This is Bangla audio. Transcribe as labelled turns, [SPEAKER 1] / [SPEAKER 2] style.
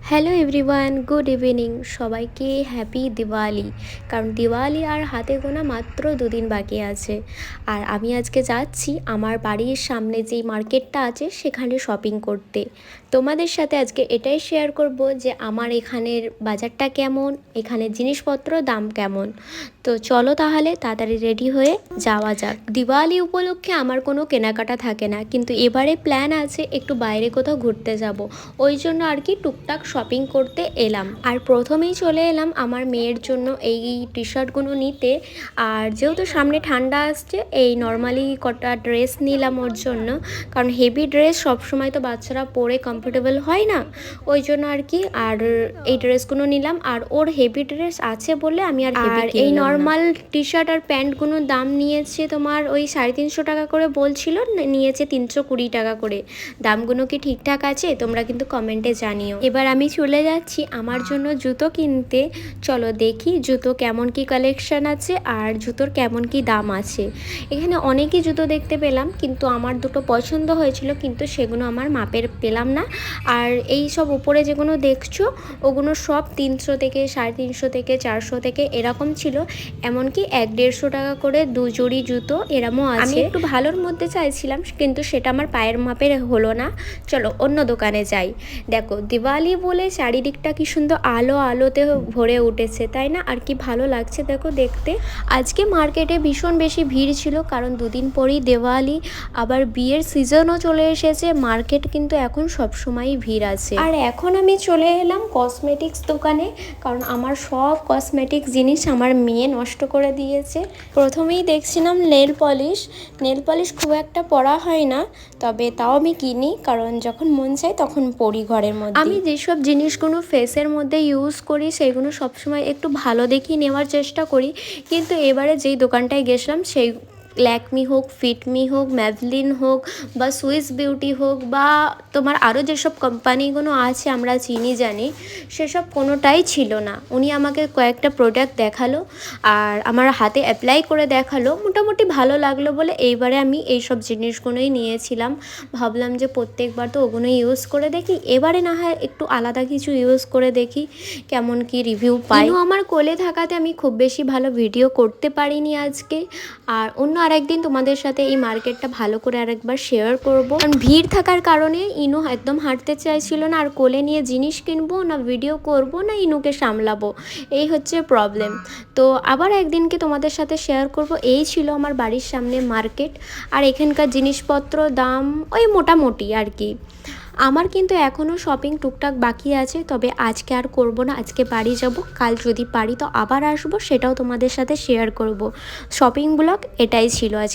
[SPEAKER 1] Hello everyone, good evening. সবাইকে হ্যাপি দিওয়ালি। কারণ দিওয়ালি আর হাতে গোনা মাত্র দুদিন বাকি আছে। আর আমি আজকে যাচ্ছি আমার বাড়ির সামনে যেই মার্কেটটা আছে সেখানে শপিং করতে। তোমাদের সাথে আজকে এটাই শেয়ার করব যে আমার এখানের বাজারটা কেমন, এখানে জিনিসপত্র দাম কেমন। তো চলো তাহলে তাড়াতাড়ি রেডি হয়ে যাওয়া যাক। দিওয়ালি উপলক্ষে আমার কোনো কেনাকাটা থাকে না, কিন্তু এবারে প্ল্যান আছে একটু বাইরে কোথাও ঘুরতে যাব। ওই জন্য আর কি টুকটাক শপিং করতে এলাম। আর প্রথমেই চলে এলাম আমার মেয়ের জন্য এই টি শার্টগুলো নিতে। আর যেহেতু সামনে ঠান্ডা আসছে, এই নর্মালি কটা ড্রেস নিলাম ওর জন্য। কারণ হেভি ড্রেস সবসময় তো বাচ্চারা পরে কমফোর্টেবল হয় না, ওই জন্য আর কি। আর এই ড্রেসগুলো নিলাম, আর ওর হেভি ড্রেস আছে বলে আমি আর এই নর্মাল টি শার্ট আর প্যান্টগুলোর দাম নিয়েছে তোমার ওই 350 টাকা করে বলছিল, নিয়েছে 320 টাকা করে। দামগুলো কি ঠিকঠাক আছে তোমরা কিন্তু কমেন্টে জানিও। এবার আমি চলে যাচ্ছি আমার জন্য জুতো কিনতে। চলো দেখি জুতো কেমন কি কালেকশন আছে আর জুতোর কেমন কি দাম আছে। এখানে অনেকই জুতো দেখতে পেলাম, কিন্তু আমার দুটো পছন্দ হয়েছিল, কিন্তু সেগুলো আমার মাপের পেলাম না। আর এই সব উপরে যেগুলো দেখছো ওগুলো সব 300 থেকে 350 থেকে 400 থেকে এরকম ছিল। এমনকি 150 টাকা করে দু জোড়ি জুতো এরমও আছে। আমি একটু ভালোর মধ্যে চাইছিলাম, কিন্তু সেটা আমার পায়ের মাপের হলো না। চলো অন্য দোকানে যাই। দেখো দিওয়ালি বলে চারিদিকটা কি সুন্দর আলো আলোতে ভরে উঠেছে, তাই না? আর কি ভালো লাগছে দেখো দেখতে। আজকে মার্কেটে ভীষণ বেশি ভিড় ছিল, কারণ দুদিন পরেই দিওয়ালি, আবার বিয়ের সিজনও চলে এসেছে। মার্কেট কিন্তু এখন সবসময়ই ভিড় আছে। আর এখন আমি চলে এলাম কসমেটিক্স দোকানে, কারণ আমার সব কসমেটিক্স জিনিস আমার মেয়ে নষ্ট করে দিয়েছে। প্রথমেই দেখছিলাম নেল পলিশ খুব একটা পরা হয় না, তবে তাও আমি কিনি, কারণ যখন মন চায় তখন পরি ঘরের মধ্যে। আমি যেসব জিনিসগুলো ফেসের মধ্যে ইউজ করি সেগুলো সবসময় একটু ভালো দেখি নেওয়ার চেষ্টা করি। কিন্তু এবারে যেই দোকানটায় গেছিলাম সেই ল্যাকমি হোক, ফিটমি হোক, ম্যাভলিন হোক বা সুইস বিউটি হোক বা তোমার আরও যেসব কোম্পানিগুলো আছে আমরা চিনি জানি, সেসব কোনোটাই ছিল না। উনি আমাকে কয়েকটা প্রোডাক্ট দেখালো আর আমার হাতে অ্যাপ্লাই করে দেখালো, মোটামুটি ভালো লাগলো বলে এইবারে আমি এইসব জিনিসগুলোই নিয়েছিলাম। ভাবলাম যে প্রত্যেকবার তো ওগুলো ইউজ করে দেখি, এবারে না হয় একটু আলাদা কিছু ইউজ করে দেখি কেমন কি রিভিউ পাই। আমার কোলে থাকাতে আমি খুব বেশি ভালো ভিডিও করতে পারিনি আজকে। আর অন্য আরেকদিন তোমাদের সাথে এই মার্কেটটা ভালো করে আরেকবার শেয়ার করব। কারণ ভিড় থাকার কারণে ইনু একদম হাঁটতে চাইছিল না, আর কোলে নিয়ে জিনিস কিনবো না ভিডিও করব না ইনুকে সামলাবো, এই হচ্ছে প্রবলেম। তো আবার একদিনকে তোমাদের সাথে শেয়ার করব। এই ছিল আমার বাড়ির সামনে মার্কেট, আর এখানকার জিনিসপত্র দাম ওই মোটামুটি আর কি। আমার কিন্তু এখনও শপিং টুকটাক বাকি আছে, তবে আজকে আর করব না। আজকে বাড়ি যাব, কাল যদি পারি তো আবার আসবো, সেটাও তোমাদের সাথে শেয়ার করব। শপিং ব্লগ এটাই ছিল আজকে।